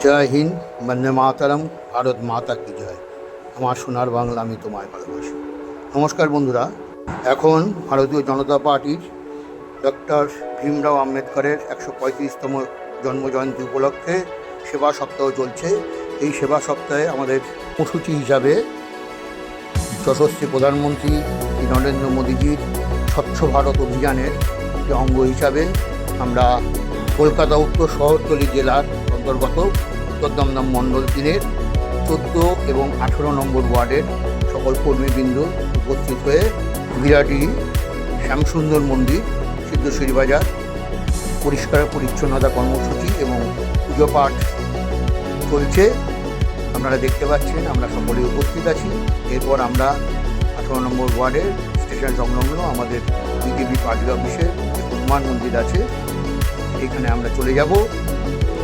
জয় হিন্দ, বন্দে মাতরম, ভারত মাতা কি জয়। আমার সোনার বাংলা, আমি তোমায় ভালোবাসি। নমস্কার বন্ধুরা, এখন ভারতীয় জনতা পার্টির ডক্টর ভীমরাও আম্বেদকরের 135তম জন্মজয়ন্তী উপলক্ষে সেবা সপ্তাহ চলছে। এই সেবা সপ্তাহে আমাদের কর্মসূচি হিসাবে যশস্বী প্রধানমন্ত্রী নরেন্দ্র মোদীজির স্বচ্ছ ভারত অভিযানের একটি অঙ্গ হিসাবে আমরা কলকাতা উত্তর শহরতলি জেলার অন্তর্গত উত্তর দমদম মণ্ডল 3-এর 14 এবং 18 নম্বর ওয়ার্ডের সকল কর্মীবৃন্দ উপস্থিত হয়ে বিরাটি শ্যামসুন্দর মন্দির, সিদ্ধেশ্বরী বাজার পরিষ্কার পরিচ্ছন্নতা কর্মসূচি এবং পুজো পাঠ চলছে। আপনারা দেখতে পাচ্ছেন আমরা সকলেই উপস্থিত আছি। এরপর আমরা 18 নম্বর ওয়ার্ডের স্টেশন সংলগ্ন আমাদের বিজেপি পার্টি অফিসের যে হনুমান মন্দির আছে, এখানে আমরা চলে যাব।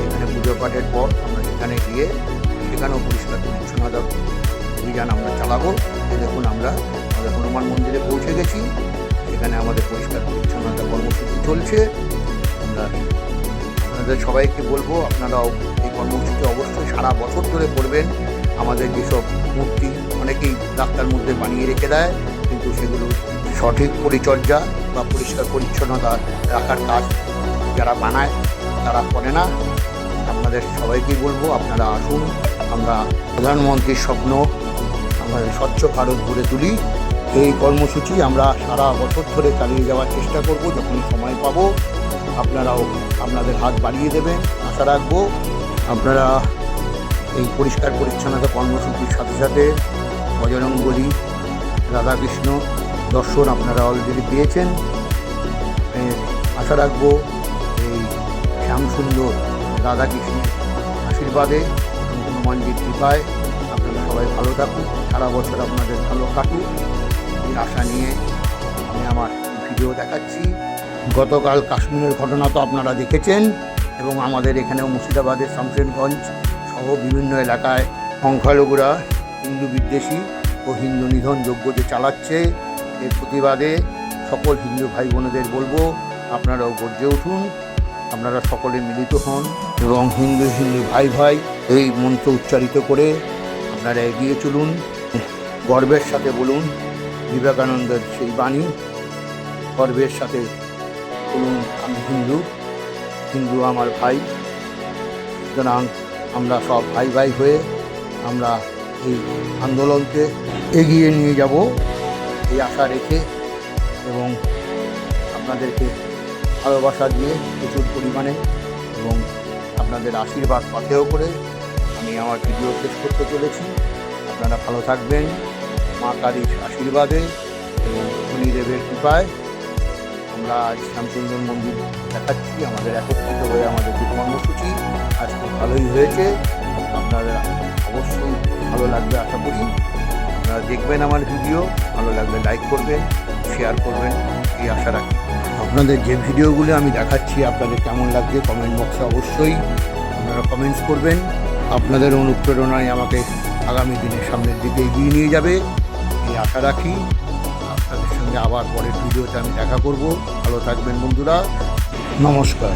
এখানে পুজো পাঠের পর আমরা সেখানে গিয়ে সেখানেও পরিষ্কার পরিচ্ছন্নতা অভিযান আমরা চালাবো। দেখুন, আমরা আমাদের হনুমান মন্দিরে পৌঁছে গেছি। সেখানে আমাদের পরিষ্কার পরিচ্ছন্নতা কর্মসূচি চলছে। আমরা আপনাদের সবাইকে বলবো, আপনারাও এই কর্মসূচি অবশ্যই সারা বছর ধরে করবেন। আমাদের যেসব মূর্তি অনেকেই রাস্তার মধ্যে বানিয়ে রেখে দেয়, কিন্তু সেগুলো সঠিক পরিচর্যা বা পরিষ্কার পরিচ্ছন্নতা রাখার কাজ যারা বানায় তারা করে না। আপনাদের সবাইকেই বলবো, আপনারা আসুন, আমরা প্রধানমন্ত্রীর স্বপ্ন আমাদের স্বচ্ছ ভারত গড়ে তুলি। এই কর্মসূচি আমরা সারা বছর ধরে চালিয়ে যাওয়ার চেষ্টা করব। যখন সময় পাবো আপনারাও আপনাদের হাত বাড়িয়ে দেবেন, আশা রাখবো। আপনারা এই পরিষ্কার পরিচ্ছন্নতা কর্মসূচির সাথে সাথে বজরংবলী, রাধাকৃষ্ণ দর্শন আপনারা অলরেডি পেয়েছেন। আশা রাখবো এই শ্যামসুন্দর রাধাকৃষ্ণের আশীর্বাদে, হনুমানজির কৃপায় আপনারা সবাই ভালো থাকুন, সারা বছর আপনাদের ভালো কাটুক, এই আশা নিয়ে আমি আমার ভিডিও দেখাচ্ছি। গতকাল কাশ্মীরের ঘটনা তো আপনারা দেখেছেন, এবং আমাদের এখানেও মুর্শিদাবাদের শামশেরগঞ্জ সহ বিভিন্ন এলাকায় সংখ্যালঘুরা হিন্দু বিদ্বেষী ও হিন্দু নিধন যজ্ঞ যে চালাচ্ছে, এর প্রতিবাদে সকল হিন্দু ভাই বোনেদের বলবো, আপনারাও গর্জে উঠুন, আপনারা সকলে মিলিত হন এবং হিন্দু হিন্দু ভাই ভাই এই মন্ত্র উচ্চারিত করে আপনারা এগিয়ে চলুন। গর্বের সাথে বলুন বিবেকানন্দের সেই বাণী, গর্বের সাথে বলুন আমি হিন্দু, হিন্দু আমার ভাই। সুতরাং আমরা সব ভাই ভাই হয়ে আমরা এই আন্দোলনকে এগিয়ে নিয়ে যাব এই আশা রেখে, এবং আপনাদেরকে ভালোবাসা দিয়ে প্রচুর পরিমাণে এবং আপনাদের আশীর্বাদ পাথেয় করে আমি আমার ভিডিও শেষ করতে চলেছি। আপনারা ভালো থাকবেন মা কালীর আশীর্বাদে এবং শনিদেবের কৃপায়। আমরা আজ শ্যামসুন্দর মন্দির দেখাচ্ছি। আমাদের একত্রিত হয়ে আমাদের যে কর্মসূচি আজ খুব ভালোই হয়েছে। আপনারা অবশ্যই ভালো লাগবে আশা করি। আপনারা দেখবেন আমার ভিডিও, ভালো লাগলে লাইক করবেন, শেয়ার করবেন, এই আশা রাখি। আপনাদের যে ভিডিওগুলো আমি দেখাচ্ছি আপনাদের কেমন লাগছে কমেন্ট বক্সে অবশ্যই আপনারা কমেন্টস করবেন। আপনাদের অনুপ্রেরণায় আমাকে আগামী দিনের সামনের দিকে এগিয়ে নিয়ে যাবে, এই আশা রাখি। আপনাদের সঙ্গে আবার পরের ভিডিওতে আমি দেখা করব। ভালো থাকবেন বন্ধুরা, নমস্কার।